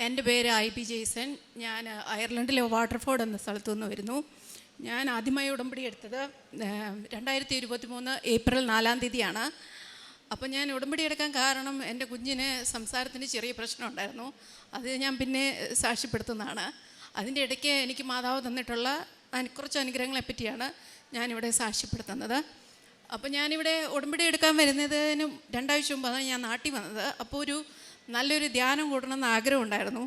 എൻ്റെ പേര് IB Jason. ഞാൻ അയർലൻഡിലെ വാട്ടർഫോർഡ് എന്ന സ്ഥലത്തു നിന്ന് വരുന്നു. ഞാൻ ആദ്യമായി ഉടമ്പടി എടുത്തത് 2023 ഏപ്രിൽ 4-ാം തീയതിയാണ്. അപ്പോൾ ഞാൻ ഉടമ്പടി എടുക്കാൻ കാരണം എൻ്റെ കുഞ്ഞിന് സംസാരത്തിന് ചെറിയ പ്രശ്നം ഉണ്ടായിരുന്നു. അത് ഞാൻ പിന്നെ സാക്ഷ്യപ്പെടുത്തുന്നതാണ്. അതിൻ്റെ ഇടയ്ക്ക് എനിക്ക് മാതാവ് തന്നിട്ടുള്ള കുറച്ച് അനുഗ്രഹങ്ങളെ പറ്റിയാണ് ഞാനിവിടെ സാക്ഷ്യപ്പെടുത്തുന്നത്. അപ്പോൾ ഞാനിവിടെ ഉടമ്പടി എടുക്കാൻ വരുന്നതിന് 2 ആഴ്ച മുമ്പാണ് ഞാൻ നാട്ടിൽ വന്നത്. അപ്പോൾ ഒരു നല്ലൊരു ധ്യാനം കൂടണമെന്ന് ആഗ്രഹം ഉണ്ടായിരുന്നു.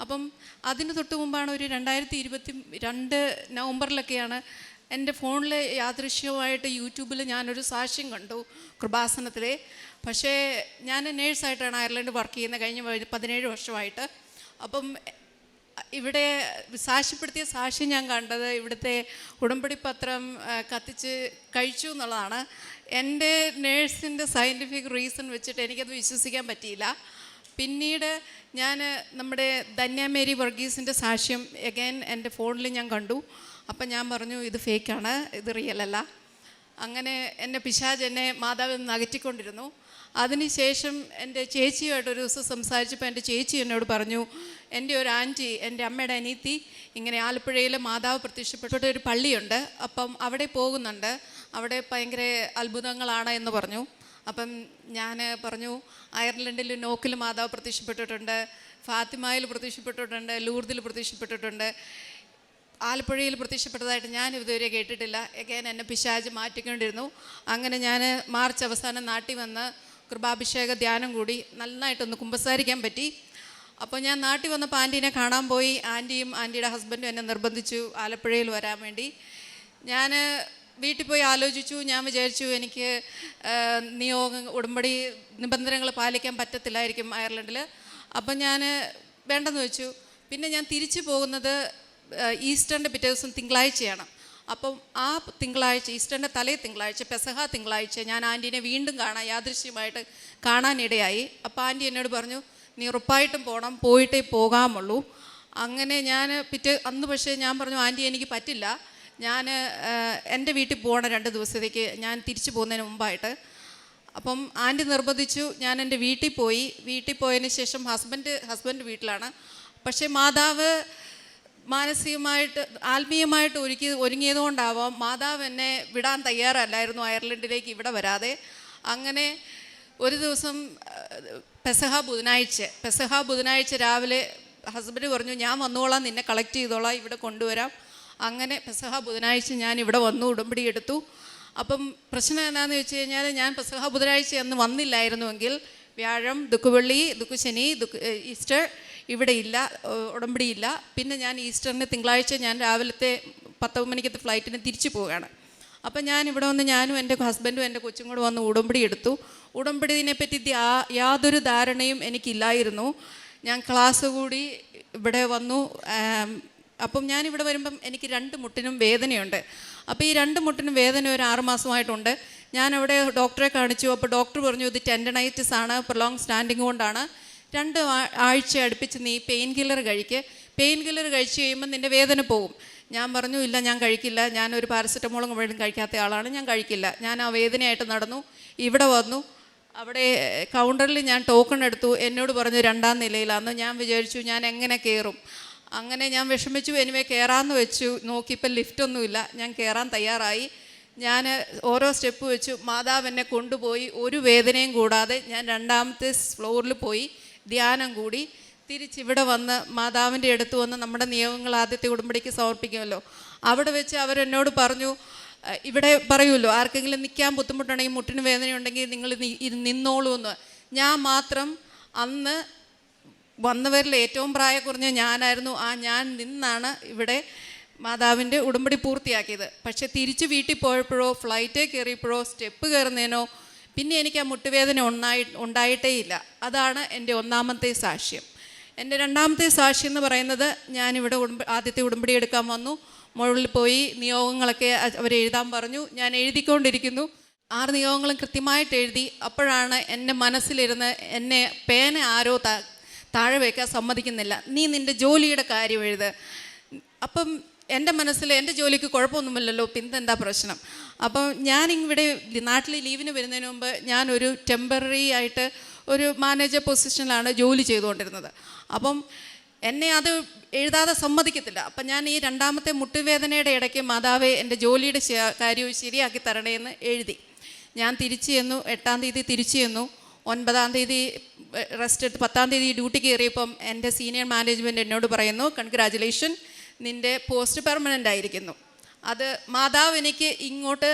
അപ്പം അതിന് തൊട്ട് മുമ്പാണ് ഒരു 2022 നവംബറിലൊക്കെയാണ് എൻ്റെ ഫോണിൽ യാദൃശ്യമായിട്ട് യൂട്യൂബിൽ ഞാനൊരു സാക്ഷ്യം കണ്ടു കൃപാസനത്തിലെ. പക്ഷേ ഞാൻ നേഴ്സായിട്ടാണ് അയർലൻഡ് വർക്ക് ചെയ്യുന്നത് കഴിഞ്ഞ 17 വർഷമായിട്ട്. അപ്പം ഇവിടെ സാക്ഷ്യപ്പെടുത്തിയ സാക്ഷ്യം ഞാൻ കണ്ടത് ഇവിടുത്തെ ഉടമ്പടി പത്രം കത്തിച്ച് കഴിച്ചു എന്നുള്ളതാണ്. എൻ്റെ നേഴ്സിൻ്റെ സയൻറ്റിഫിക് റീസൺ വെച്ചിട്ട് എനിക്കത് വിശ്വസിക്കാൻ പറ്റിയില്ല. പിന്നീട് ഞാൻ നമ്മുടെ ധന്യ മേരി വർഗീസിൻ്റെ സാക്ഷ്യം എഗൈൻ എൻ്റെ ഫോണിൽ ഞാൻ കണ്ടു. അപ്പം ഞാൻ പറഞ്ഞു ഇത് ഫേക്കാണ്, ഇത് റിയൽ അല്ല. അങ്ങനെ എന്നെ പിശാച് എന്നെ മാതാവിൽ നിന്ന് അകറ്റിക്കൊണ്ടിരുന്നു. അതിനുശേഷം എൻ്റെ ചേച്ചിയുമായിട്ടൊരു ദിവസം സംസാരിച്ചപ്പോൾ എൻ്റെ ചേച്ചി എന്നോട് പറഞ്ഞു, എൻ്റെ ഒരു ആൻറ്റി, എൻ്റെ അമ്മയുടെ അനിയത്തി ഇങ്ങനെ ആലപ്പുഴയിൽ മാതാവ് പ്രത്യക്ഷപ്പെട്ട ഒരു പള്ളിയുണ്ട്, അപ്പം അവിടെ പോകുന്നുണ്ട്, അവിടെ ഭയങ്കര അത്ഭുതങ്ങളാണ് എന്ന് പറഞ്ഞു. അപ്പം ഞാൻ പറഞ്ഞു അയർലൻഡിൽ നോക്കിൽ മാതാവ് പ്രത്യക്ഷപ്പെട്ടിട്ടുണ്ട്, ഫാത്തിമയിൽ പ്രത്യക്ഷപ്പെട്ടിട്ടുണ്ട്, ലൂർദിൽ പ്രത്യക്ഷപ്പെട്ടിട്ടുണ്ട്, ആലപ്പുഴയിൽ പ്രത്യക്ഷപ്പെട്ടതായിട്ട് ഞാൻ ഇതുവരെ കേട്ടിട്ടില്ല. എഗൈൻ എന്നെ പിശാച് മാറ്റിക്കൊണ്ടിരുന്നു. അങ്ങനെ ഞാൻ മാർച്ച് അവസാനം നാട്ടിൽ വന്ന് കൃപാഭിഷേക ധ്യാനം കൂടി നന്നായിട്ടൊന്ന് കുമ്പസാരിക്കാൻ പറ്റി. അപ്പോൾ ഞാൻ നാട്ടിൽ വന്നപ്പോൾ ആൻറ്റീനെ കാണാൻ പോയി. ആൻറ്റിയും ആൻറ്റിയുടെ ഹസ്ബൻഡും എന്നെ നിർബന്ധിച്ചു ആലപ്പുഴയിൽ വരാൻ വേണ്ടി. ഞാൻ വീട്ടിൽ പോയി ആലോചിച്ചു. ഞാൻ വിചാരിച്ചു എനിക്ക് ഉടമ്പടി നിബന്ധനകൾ പാലിക്കാൻ പറ്റത്തില്ലായിരിക്കും അയർലൻഡിൽ. അപ്പം ഞാൻ വേണ്ടെന്ന് വെച്ചു. പിന്നെ ഞാൻ തിരിച്ചു പോകുന്നത് ഈസ്റ്ററിൻ്റെ പിറ്റേ ദിവസം തിങ്കളാഴ്ചയാണ്. അപ്പം ആ തിങ്കളാഴ്ച, ഈസ്റ്ററിൻ്റെ തലേ തിങ്കളാഴ്ച, പെസഹ തിങ്കളാഴ്ച ഞാൻ ആൻറ്റീനെ വീണ്ടും യാദൃശ്യമായിട്ട് കാണാനിടയായി. അപ്പോൾ ആൻറ്റി എന്നോട് പറഞ്ഞു, നീ ഉറപ്പായിട്ടും പോകണം, പോയിട്ടേ പോകാമുള്ളൂ. അങ്ങനെ ഞാൻ അന്ന് പക്ഷേ ഞാൻ പറഞ്ഞു, ആൻറ്റി എനിക്ക് പറ്റില്ല, ഞാൻ എൻ്റെ വീട്ടിൽ പോകണം 2 ദിവസത്തേക്ക്, ഞാൻ തിരിച്ചു പോകുന്നതിന് മുമ്പായിട്ട്. അപ്പം ആൻറ്റി നിർബന്ധിച്ചു. ഞാൻ എൻ്റെ വീട്ടിൽ പോയി. വീട്ടിൽ പോയതിന് ശേഷം ഹസ്ബൻഡ് വീട്ടിലാണ്. പക്ഷേ മാതാവ് മാനസികമായിട്ട് ആത്മീയമായിട്ട് ഒരുങ്ങിയതുകൊണ്ടാവാം മാതാവ് എന്നെ വിടാൻ തയ്യാറല്ലായിരുന്നു അയർലൻഡിലേക്ക് ഇവിടെ വരാതെ. അങ്ങനെ ഒരു ദിവസം പെസഹ ബുധനാഴ്ച രാവിലെ ഹസ്ബൻഡ് പറഞ്ഞു, ഞാൻ വന്നോളാം, നിന്നെ കളക്ട് ചെയ്തോളാം, ഇവിടെ കൊണ്ടുവരാം. അങ്ങനെ പെസഹ ബുധനാഴ്ച ഞാൻ ഇവിടെ വന്നു, ഉടമ്പടി എടുത്തു. അപ്പം പ്രശ്നം എന്താണെന്ന് വെച്ച് കഴിഞ്ഞാൽ, ഞാൻ പെസഹ ബുധനാഴ്ച അന്ന് വന്നില്ലായിരുന്നുവെങ്കിൽ വ്യാഴം, ദുഃഖവെള്ളി, ദുഃഖശനി, ഈസ്റ്റർ ഇവിടെ ഇല്ല, ഉടമ്പടി ഇല്ല. പിന്നെ ഞാൻ ഈസ്റ്ററിന് തിങ്കളാഴ്ച ഞാൻ രാവിലത്തെ 10 മണിക്കത്തെ ഫ്ലൈറ്റിന് തിരിച്ചു പോവുകയാണ്. അപ്പം ഞാൻ ഇവിടെ വന്ന് ഞാനും എൻ്റെ ഹസ്ബൻഡും എൻ്റെ കൊച്ചും കൂടെ വന്ന് ഉടമ്പടി എടുത്തു. ഉടമ്പടിനെ പറ്റി യാതൊരു ധാരണയും എനിക്കില്ലായിരുന്നു. ഞാൻ ക്ലാസ് കൂടി ഇവിടെ വന്നു. അപ്പം ഞാനിവിടെ വരുമ്പം എനിക്ക് 2 മുട്ടിനും വേദനയുണ്ട്. അപ്പോൾ ഈ 2 മുട്ടിനും വേദന ഒരു 6 മാസമായിട്ടുണ്ട്. ഞാൻ അവിടെ ഡോക്ടറെ കാണിച്ചു. അപ്പോൾ ഡോക്ടർ പറഞ്ഞു, ഇത് ടെൻഡനൈറ്റിസ് ആണ്, പ്രൊലോങ് സ്റ്റാൻഡിങ് കൊണ്ടാണ്. 2 ആഴ്ച അടുപ്പിച്ച് നീ പെയിൻ കില്ലർ കഴിച്ച് കഴിയുമ്പോൾ നിൻ്റെ വേദന പോകും. ഞാൻ പറഞ്ഞു, ഇല്ല, ഞാൻ കഴിക്കില്ല, ഞാനൊരു പാരസെറ്റമോളും പോലും കഴിക്കാത്ത ആളാണ്, ഞാൻ കഴിക്കില്ല. ഞാൻ ആ വേദനയായിട്ട് നടന്നു. ഇവിടെ വന്നു. അവിടെ കൗണ്ടറിൽ ഞാൻ ടോക്കൺ എടുത്തു. എന്നോട് പറഞ്ഞു 2-ാം നിലയിലാണെന്ന്. ഞാൻ വിചാരിച്ചു ഞാൻ എങ്ങനെ കയറും. അങ്ങനെ ഞാൻ വിഷമിച്ചു. എനിവേ കയറാമെന്ന് വെച്ചു. നോക്കിയപ്പോൾ ലിഫ്റ്റൊന്നുമില്ല. ഞാൻ കയറാൻ തയ്യാറായി. ഞാൻ ഓരോ സ്റ്റെപ്പ് വെച്ചു. മാതാവ് എന്നെ കൊണ്ടുപോയി. ഒരു വേദനയും കൂടാതെ ഞാൻ 2-ാമത്തെ ഫ്ലോറിൽ പോയി ധ്യാനം കൂടി. തിരിച്ചിവിടെ വന്ന് മാതാവിൻ്റെ അടുത്ത് വന്ന് നമ്മുടെ നിയമങ്ങൾ ആദ്യത്തെ ഉടമ്പടിക്ക് സമർപ്പിക്കുമല്ലോ, അവിടെ വെച്ച് അവരെന്നോട് പറഞ്ഞു, ഇവിടെ പറയുമല്ലോ ആർക്കെങ്കിലും നിൽക്കാൻ ബുദ്ധിമുട്ടുണ്ടെങ്കിൽ, മുട്ടിന് വേദനയുണ്ടെങ്കിൽ നിങ്ങൾ നിന്നോളൂ എന്ന്. ഞാൻ മാത്രം അന്ന് വന്നവരിൽ ഏറ്റവും പ്രായം കുറഞ്ഞ ഞാനായിരുന്നു. ഞാൻ നിന്നാണ് ഇവിടെ മാതാവിൻ്റെ ഉടമ്പടി പൂർത്തിയാക്കിയത്. പക്ഷേ തിരിച്ച് വീട്ടിൽ പോയപ്പോഴോ ഫ്ലൈറ്റേ കയറിയപ്പോഴോ സ്റ്റെപ്പ് കയറുന്നതിനോ പിന്നെ എനിക്ക് ആ മുട്ടുവേദന ഉണ്ടായിട്ടേ ഇല്ല. അതാണ് എൻ്റെ 1-ാമത്തെ സാക്ഷ്യം. എൻ്റെ 2-ാമത്തെ സാക്ഷ്യം എന്ന് പറയുന്നത്, ഞാനിവിടെ ആദ്യത്തെ ഉടമ്പടി എടുക്കാൻ വന്നു. മുകളിൽ പോയി നിയോഗങ്ങളൊക്കെ അവരെഴുതാൻ പറഞ്ഞു. ഞാൻ എഴുതിക്കൊണ്ടിരിക്കുന്നു. 6 നിയോഗങ്ങളും കൃത്യമായിട്ട് എഴുതി. അപ്പോഴാണ് എൻ്റെ മനസ്സിലിരുന്ന് എന്നെ പേന ആരോ താഴെ വയ്ക്കാൻ സമ്മതിക്കുന്നില്ല, നീ നിൻ്റെ ജോലിയുടെ കാര്യം എഴുത്. അപ്പം എൻ്റെ മനസ്സിൽ എൻ്റെ ജോലിക്ക് കുഴപ്പമൊന്നുമില്ലല്ലോ, പിന്നെന്താ പ്രശ്നം. അപ്പം ഞാനിവിടെ നാട്ടിൽ ലീവിന് വരുന്നതിന് മുമ്പ് ഞാനൊരു ടെമ്പററി ആയിട്ട് ഒരു മാനേജർ പൊസിഷനിലാണ് ജോലി ചെയ്തുകൊണ്ടിരുന്നത്. അപ്പം എന്നെ അത് എഴുതാതെ സമ്മതിക്കത്തില്ല. അപ്പം ഞാൻ ഈ രണ്ടാമത്തെ മുട്ടുവേദനയുടെ ഇടയ്ക്ക് മാതാവേ എൻ്റെ ജോലിയുടെ കാര്യവും ശരിയാക്കി തരണേന്ന് എഴുതി. ഞാൻ തിരിച്ചു ചെന്നു. 8-ാം തീയതി തിരിച്ചു ചെന്നു. 9-ാം തീയതി റെസ്റ്റ് എടുത്ത് 10-ാം തീയതി ഡ്യൂട്ടിക്ക് കയറിയപ്പം എൻ്റെ സീനിയർ മാനേജ്മെൻറ്റ് എന്നോട് പറയുന്നു, കൺഗ്രാജുലേഷൻ, നിൻ്റെ പോസ്റ്റ് പെർമനൻ്റ് ആയിരിക്കുന്നു. അത് മാതാവ് എനിക്ക് ഇങ്ങോട്ട്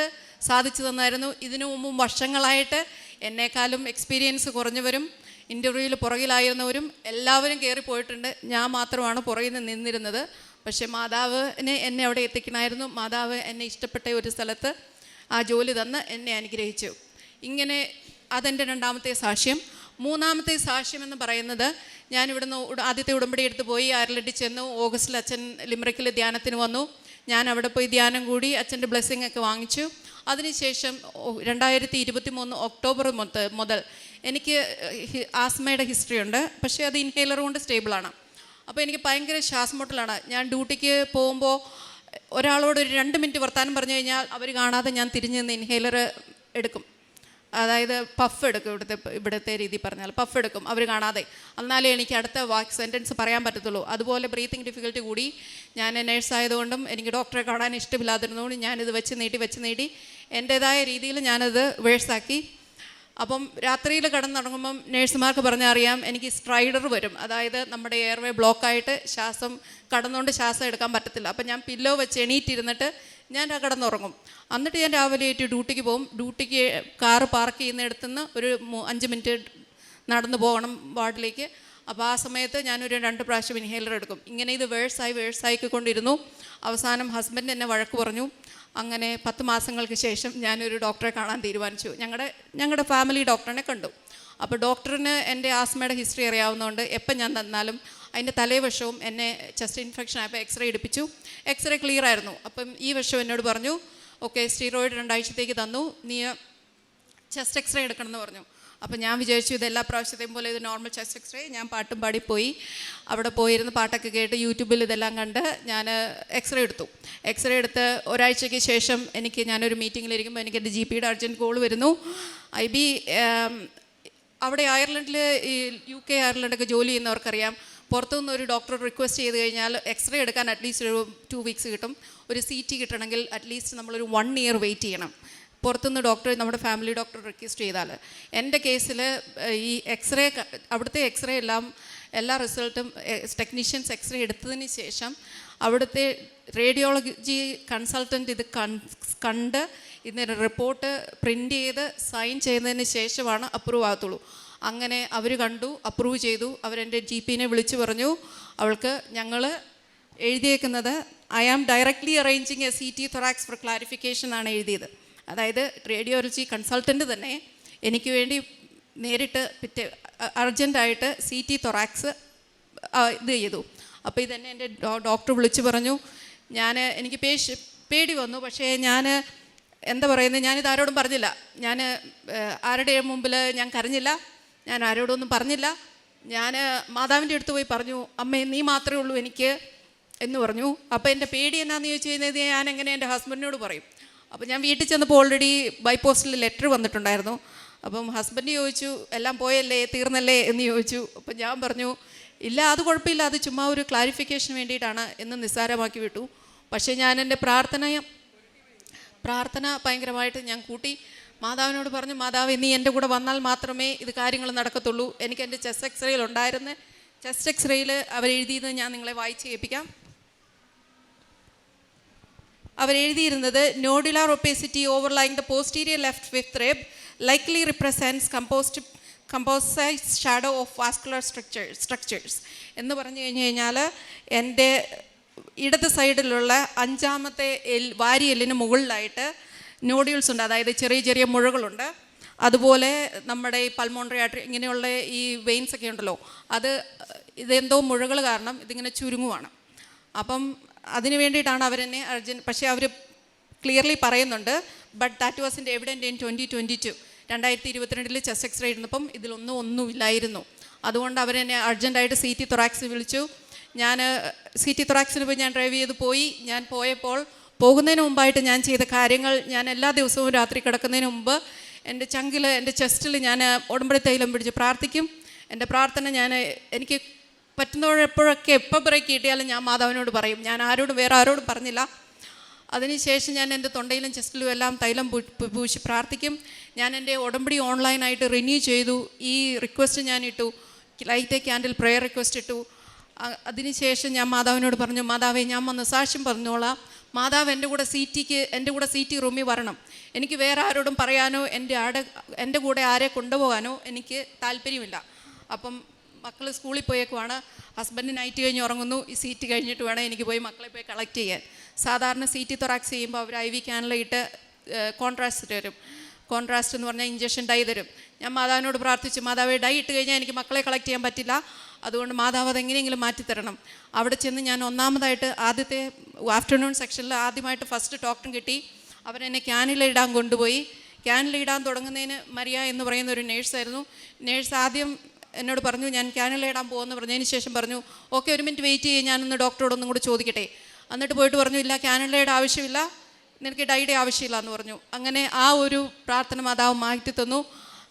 സാധിച്ചു തന്നായിരുന്നു. ഇതിനു മുമ്പും വർഷങ്ങളായിട്ട് എന്നെക്കാളും എക്സ്പീരിയൻസ് കുറഞ്ഞവരും ഇൻ്റർവ്യൂവിൽ പുറകിലായിരുന്നവരും എല്ലാവരും കയറിപ്പോയിട്ടുണ്ട്. ഞാൻ മാത്രമാണ് പുറകിൽ നിന്ന് നിന്നിരുന്നത്. പക്ഷേ മാതാവിനെ എന്നെ അവിടെ എത്തിക്കണമായിരുന്നു. മാതാവ് എന്നെ ഇഷ്ടപ്പെട്ട ഒരു സ്ഥലത്ത് ആ ജോലി തന്ന് എന്നെ അനുഗ്രഹിച്ചു. ഇങ്ങനെ അതെൻ്റെ രണ്ടാമത്തെ സാക്ഷ്യം. മൂന്നാമത്തെ സാക്ഷ്യം എന്ന് പറയുന്നത്, ഞാനിവിടുന്ന് ആദ്യത്തെ ഉടമ്പടി എടുത്ത് പോയി അയർലൻഡിൽ ചെന്നു. ഓഗസ്റ്റിൽ അച്ഛൻ ലിമറിക്കിൽ ധ്യാനത്തിന് വന്നു. ഞാൻ അവിടെ പോയി ധ്യാനം കൂടി അച്ഛൻ്റെ ബ്ലെസ്സിങ് ഒക്കെ വാങ്ങിച്ചു. അതിനുശേഷം 2023 ഒക്ടോബർ മുതൽ എനിക്ക് ആസ്മയുടെ ഹിസ്റ്ററി ഉണ്ട്. പക്ഷേ അത് ഇൻഹേലർ കൊണ്ട് സ്റ്റേബിളാണ്. അപ്പോൾ എനിക്ക് ഭയങ്കര ശ്വാസമുട്ടലാണ്. ഞാൻ ഡ്യൂട്ടിക്ക് പോകുമ്പോൾ ഒരാളോട് ഒരു 2 മിനിറ്റ് വർത്താനം പറഞ്ഞു കഴിഞ്ഞാൽ അവർ കാണാതെ ഞാൻ തിരിഞ്ഞ് നിന്ന് ഇൻഹേലർ എടുക്കും. അതായത് പഫ് എടുക്കും. ഇവിടുത്തെ രീതി പറഞ്ഞാൽ പഫ് എടുക്കും അവർ കാണാതെ. എന്നാലേ എനിക്ക് അടുത്ത വാക്ക് സെൻറ്റൻസ് പറയാൻ പറ്റത്തുള്ളൂ. അതുപോലെ ബ്രീത്തിങ് ഡിഫിക്കൽറ്റി കൂടി. ഞാൻ നേഴ്സായതുകൊണ്ടും എനിക്ക് ഡോക്ടറെ കാണാൻ ഇഷ്ടമില്ലാതിരുന്നതുകൊണ്ടും ഞാനിത് വെച്ച് നീട്ടി എൻ്റേതായ രീതിയിൽ ഞാനത് വേഴ്സാക്കി. അപ്പം രാത്രിയിൽ കിടന്നുറങ്ങുമ്പം നേഴ്സുമാർക്ക് പറഞ്ഞാൽ അറിയാം, എനിക്ക് സ്ട്രൈഡർ വരും. അതായത് നമ്മുടെ എയർവേ ബ്ലോക്കായിട്ട് ശ്വാസം കടന്നുകൊണ്ട് ശ്വാസം എടുക്കാൻ പറ്റത്തില്ല. അപ്പം ഞാൻ പില്ലോ വെച്ച് എണീറ്റിരുന്നിട്ട് ഞാൻ കിടന്നുറങ്ങും. എന്നിട്ട് ഞാൻ രാവിലെ ആയിട്ട് ഡ്യൂട്ടിക്ക് പോകും. ഡ്യൂട്ടിക്ക് കാറ് പാർക്ക് ചെയ്യുന്നിടത്തുനിന്ന് ഒരു 5 മിനിറ്റ് നടന്നു പോകണം വാർഡിലേക്ക്. അപ്പോൾ ആ സമയത്ത് ഞാനൊരു 2 പ്രാവശ്യം ഇൻഹേലർ എടുക്കും. ഇങ്ങനെ ഇത് വേഴ്സായിക്കൊണ്ടിരുന്നു. അവസാനം ഹസ്ബൻഡ് എന്നെ വഴക്ക് പറഞ്ഞു. അങ്ങനെ 10 മാസങ്ങൾക്ക് ശേഷം ഞാനൊരു ഡോക്ടറെ കാണാൻ തീരുമാനിച്ചു. ഞങ്ങളുടെ ഫാമിലി ഡോക്ടറിനെ കണ്ടു. അപ്പോൾ ഡോക്ടറിന് എൻ്റെ ആസ്മയുടെ ഹിസ്റ്ററി അറിയാവുന്നതുകൊണ്ട് എപ്പം ഞാൻ തന്നാലും അതിൻ്റെ തലേവശവും എന്നെ ചെസ്റ്റ് ഇൻഫെക്ഷൻ ആയപ്പോൾ എക്സ്റേ എടുപ്പിച്ചു. എക്സ്റേ ക്ലിയർ ആയിരുന്നു. അപ്പം ഈ വർഷം എന്നോട് പറഞ്ഞു, ഓക്കെ സ്റ്റീറോയിഡ് 2 ആഴ്ചത്തേക്ക് തന്നു, നീ ചെസ്റ്റ് എക്സ്റേ എടുക്കണം എന്ന് പറഞ്ഞു. അപ്പോൾ ഞാൻ വിചാരിച്ചു ഇത് എല്ലാ പ്രാവശ്യത്തെയും പോലെ ഇത് നോർമൽ ചെസ്റ്റ് എക്സ്റേ. ഞാൻ പാട്ടും പാടി പോയി. അവിടെ പോയിരുന്ന് പാട്ടൊക്കെ കേട്ട് യൂട്യൂബിൽ ഇതെല്ലാം കണ്ട് ഞാൻ എക്സ്റേ എടുത്തു. എക്സ്റേ എടുത്ത് ഒരാഴ്ചയ്ക്ക് ശേഷം ഞാനൊരു മീറ്റിങ്ങിലിരിക്കുമ്പോൾ എനിക്ക് എൻ്റെ GPയുടെ അർജൻറ്റ് കോൾ വരുന്നു. അവിടെ അയർലൻഡിൽ ഈ UK അയർലൻഡൊക്കെ ജോലി ചെയ്യുന്നവർക്കറിയാം, പുറത്തുനിന്ന് ഒരു ഡോക്ടർ റിക്വസ്റ്റ് ചെയ്ത് കഴിഞ്ഞാൽ എക്സ്റേ എടുക്കാൻ അറ്റ്ലീസ്റ്റ് ഒരു 2 വീക്സ് കിട്ടും. ഒരു CT കിട്ടണമെങ്കിൽ അറ്റ്ലീസ്റ്റ് നമ്മളൊരു 1 ഇയർ വെയിറ്റ് ചെയ്യണം. പുറത്തുനിന്ന് ഡോക്ടർ നമ്മുടെ ഫാമിലി ഡോക്ടർ റിക്വസ്റ്റ് ചെയ്താൽ. എൻ്റെ കേസിൽ ഈ എക്സ്റേ അവിടുത്തെ എക്സ്റേ എല്ലാ റിസൾട്ടും ടെക്നീഷ്യൻസ് എക്സ്റേ എടുത്തതിന് ശേഷം അവിടുത്തെ റേഡിയോളജി കൺസൾട്ടൻറ്റ് ഇത് കണ്ട് ഇതിൻ്റെ റിപ്പോർട്ട് പ്രിൻ്റ് ചെയ്ത് സൈൻ ചെയ്യുന്നതിന് ശേഷമാണ് അപ്രൂവ് ആകത്തുള്ളൂ. അങ്ങനെ അവർ കണ്ടു, അപ്രൂവ് ചെയ്തു. അവരെൻ്റെ GPനെ വിളിച്ചു പറഞ്ഞു, അവൾക്ക് ഞങ്ങൾ എഴുതിയേക്കുന്നത് I am directly arranging a CT thorax for clarification ആണ് എഴുതിയത്. അതായത് റേഡിയോളജി കൺസൾട്ടൻറ്റ് തന്നെ എനിക്ക് വേണ്ടി നേരിട്ട് അർജൻറ്റായിട്ട് CT thorax ഇത് ചെയ്തു. അപ്പോൾ ഇതെന്നെ എൻ്റെ ഡോക്ടർ വിളിച്ചു പറഞ്ഞു. എനിക്ക് പേടി വന്നു. പക്ഷേ ഞാൻ എന്താ പറയുന്നത്, ഞാനിത് ആരോടും പറഞ്ഞില്ല. ഞാൻ ആരുടെ മുമ്പിൽ ഞാൻ കരഞ്ഞില്ല, ഞാൻ ആരോടൊന്നും പറഞ്ഞില്ല. ഞാൻ മാതാവിൻ്റെ അടുത്ത് പോയി പറഞ്ഞു, അമ്മേ നീ മാത്രമേ ഉള്ളൂ എനിക്ക് എന്ന് പറഞ്ഞു. അപ്പോൾ എൻ്റെ പേടി എന്നാന്ന് ചോദിച്ചു കഴിഞ്ഞാൽ ഞാൻ എങ്ങനെ എൻ്റെ ഹസ്ബൻഡിനോട് പറയും. അപ്പോൾ ഞാൻ വീട്ടിൽ ചെന്നപ്പോൾ ഓൾറെഡി ബൈ പോസ്റ്റിൽ ലെറ്റർ വന്നിട്ടുണ്ടായിരുന്നു. അപ്പം ഹസ്ബൻഡ് ചോദിച്ചു, എല്ലാം പോയല്ലേ, തീർന്നല്ലേ എന്ന് ചോദിച്ചു. അപ്പം ഞാൻ പറഞ്ഞു, ഇല്ല അത് കുഴപ്പമില്ല, അത് ചുമ്മാ ഒരു ക്ലാരിഫിക്കേഷന് വേണ്ടിയിട്ടാണ് എന്ന് നിസ്സാരമാക്കി വിട്ടു. പക്ഷേ ഞാൻ എൻ്റെ പ്രാർത്ഥന ഭയങ്കരമായിട്ട് ഞാൻ കൂട്ടി. മാതാവിനോട് പറഞ്ഞു, മാതാവ് നീ എൻ്റെ കൂടെ വന്നാൽ മാത്രമേ ഇത് കാര്യങ്ങൾ നടക്കത്തുള്ളൂ. എനിക്ക് എൻ്റെ ചെസ്റ്റ് എക്സ്റേയിൽ ഉണ്ടായിരുന്ന ചെസ്റ്റ് എക്സ്റേയിൽ അവരെഴുതിയത് ഞാൻ നിങ്ങളെ വായിച്ച് കേൾപ്പിക്കാം. അവരെഴുതിയിരുന്നത്, nodular opacity overlying the posterior left fifth rib likely represents composite shadow of vascular structures എന്ന് പറഞ്ഞു കഴിഞ്ഞാൽ എൻ്റെ ഇടത് സൈഡിലുള്ള 5ാമത്തെ വാരിയെല്ലിന് മുകളിലായിട്ട് നോഡ്യൂൾസ് ഉണ്ട്. അതായത് ചെറിയ ചെറിയ മുഴകളുണ്ട്. അതുപോലെ നമ്മുടെ ഈ പൾമോണറി ആർട്ടറി ഇങ്ങനെയുള്ള ഈ വെയിൻസ് ഒക്കെ ഉണ്ടല്ലോ, ഇതെന്തോ മുഴകൾ കാരണം ഇതിങ്ങനെ ചുരുങ്ങുവാണ്. അപ്പം അതിന് വേണ്ടിയിട്ടാണ് അവരെന്നെ പക്ഷേ അവർ ക്ലിയർലി പറയുന്നുണ്ട്, but that was in evident in 2022 chest X-ray ഇരുന്നപ്പം ഒന്നുമില്ലായിരുന്നു. അതുകൊണ്ട് അവരെന്നെ അർജൻറ്റായിട്ട് CT thorax വിളിച്ചു. ഞാൻ CT thoraxന് പോയി ഞാൻ ഡ്രൈവ് ചെയ്ത് പോയി. ഞാൻ പോകുന്നതിന് മുമ്പായിട്ട് ഞാൻ ചെയ്ത കാര്യങ്ങൾ, ഞാൻ എല്ലാ ദിവസവും രാത്രി കിടക്കുന്നതിന് മുമ്പ് എൻ്റെ ചങ്കിൽ എൻ്റെ ചെസ്റ്റിൽ ഞാൻ ഉടമ്പടി തൈലം പിടിച്ച് പ്രാർത്ഥിക്കും. എൻ്റെ പ്രാർത്ഥന എനിക്ക് പറ്റുന്നപ്പോഴൊക്കെ എപ്പോൾ ബ്രേക്ക് കിട്ടിയാലും ഞാൻ മാതാവിനോട് പറയും. ഞാൻ വേറെ ആരോടും പറഞ്ഞില്ല. അതിനുശേഷം ഞാൻ എൻ്റെ തൊണ്ടയിലും ചെസ്റ്റിലും എല്ലാം തൈലം പൂശി പ്രാർത്ഥിക്കും. ഞാൻ എൻ്റെ ഉടമ്പടി ഓൺലൈനായിട്ട് റിന്യൂ ചെയ്തു. ഈ റിക്വസ്റ്റ് ഞാൻ ഇട്ടു, light A candle prayer request ഇട്ടു. അതിനുശേഷം ഞാൻ മാതാവിനോട് പറഞ്ഞു, മാതാവേ ഞാൻ വന്ന് സാക്ഷ്യം പറഞ്ഞോളാം. മാതാവ് എൻ്റെ കൂടെ സി ടി റൂമിൽ വരണം. എനിക്ക് വേറെ ആരോടും പറയാനോ എൻ്റെ കൂടെ ആരെ കൊണ്ടുപോകാനോ എനിക്ക് താല്പര്യമില്ല. അപ്പം മക്കൾ സ്കൂളിൽ പോയേക്കുവാണ്. ഹസ്ബൻഡ് നൈറ്റ് കഴിഞ്ഞ് ഉറങ്ങുന്നു. ഈ സീറ്റ് കഴിഞ്ഞിട്ട് വേണം എനിക്ക് പോയി മക്കളെ പോയി കളക്ട് ചെയ്യാൻ. സാധാരണ സീറ്റ് തൊറാക്സ് ചെയ്യുമ്പോൾ അവർ IV ക്യാനിലിട്ട് കോൺട്രാസ്റ്റ് തരും. കോൺട്രാസ്റ്റ് എന്ന് പറഞ്ഞാൽ ഇഞ്ചക്ഷൻ ഡൈ തരും. ഞാൻ മാതാവിനോട് പ്രാർത്ഥിച്ചു, മാതാവേ ഡൈ ഇട്ട് കഴിഞ്ഞാൽ എനിക്ക് മക്കളെ കളക്ട് ചെയ്യാൻ പറ്റില്ല, അതുകൊണ്ട് മാതാവ് അതെങ്ങനെയെങ്കിലും മാറ്റിത്തരണം. അവിടെ ചെന്ന് ഞാൻ ഒന്നാമതായിട്ട് ആദ്യത്തെ ആഫ്റ്റർനൂൺ സെക്ഷനിൽ ആദ്യമായിട്ട് ഫസ്റ്റ് ടോക്കൺ കിട്ടി. അവരെന്നെ ക്യാനിലിടാൻ കൊണ്ടുപോയി. ക്യാനിലിടാൻ തുടങ്ങുന്നതിന് മരിയ എന്ന് പറയുന്ന ഒരു നേഴ്സായിരുന്നു. നേഴ്സ് ആദ്യം എന്നോട് പറഞ്ഞു, ഞാൻ ക്യാനിലിടാൻ പോകുമെന്ന് പറഞ്ഞതിന് ശേഷം പറഞ്ഞു, ഓക്കെ ഒരു മിനിറ്റ് വെയിറ്റ് ചെയ്യും, ഞാനൊന്ന് ഡോക്ടറോടൊന്നും കൂടി ചോദിക്കട്ടെ. എന്നിട്ട് പോയിട്ട് പറഞ്ഞു, ഇല്ല ക്യാനിലയുടെ ആവശ്യമില്ല, നിനക്ക് ഡൈയുടെ ആവശ്യമില്ല എന്ന് പറഞ്ഞു. അങ്ങനെ ആ ഒരു പ്രാർത്ഥന മാതാവ് മാറ്റി തന്നു.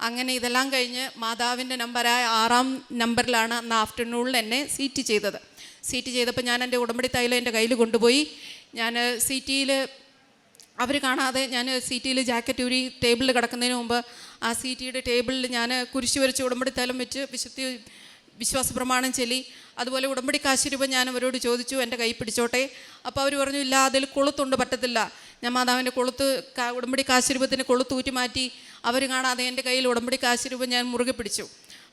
അങ്ങനെ ഇതെല്ലാം കഴിഞ്ഞ് മാതാവിൻ്റെ നമ്പറായ 6-ാം നമ്പറിലാണ് അന്ന് ആഫ്റ്റർനൂണിൽ എന്നെ സീറ്റ് ചെയ്തത്. സീറ്റ് ചെയ്തപ്പോൾ ഞാൻ എൻ്റെ ഉടമ്പടി തൈലം എൻ്റെ കയ്യിൽ കൊണ്ടുപോയി. ഞാൻ സീറ്റിയിൽ അവർ കാണാതെ ഞാൻ സീറ്റിയിൽ ജാക്കറ്റ് ഊരി ടേബിളിൽ കിടക്കുന്നതിന് മുമ്പ് ആ സീറ്റിയുടെ ടേബിളിൽ ഞാൻ കുരിശ് വരച്ച് ഉടമ്പടി തൈലം വെച്ച് വിശ്വാസ പ്രമാണം ചൊല്ലി. അതുപോലെ ഉടമ്പടി കാശുരൂപം ഞാൻ അവരോട് ചോദിച്ചു, എൻ്റെ കൈ പിടിച്ചോട്ടെ. അപ്പോൾ അവർ പറഞ്ഞു, ഇല്ല അതിൽ കൊളുത്തുണ്ട്, പറ്റത്തില്ല. ഞാൻ മാതാവിൻ്റെ ഉടമ്പടി കാശുരൂപത്തിന് കൊളുത്ത് ഊറ്റി മാറ്റി. അവർ കാണാതെ എൻ്റെ കയ്യിൽ ഉടമ്പടി കാശുരൂപം ഞാൻ മുറുകെ പിടിച്ചു.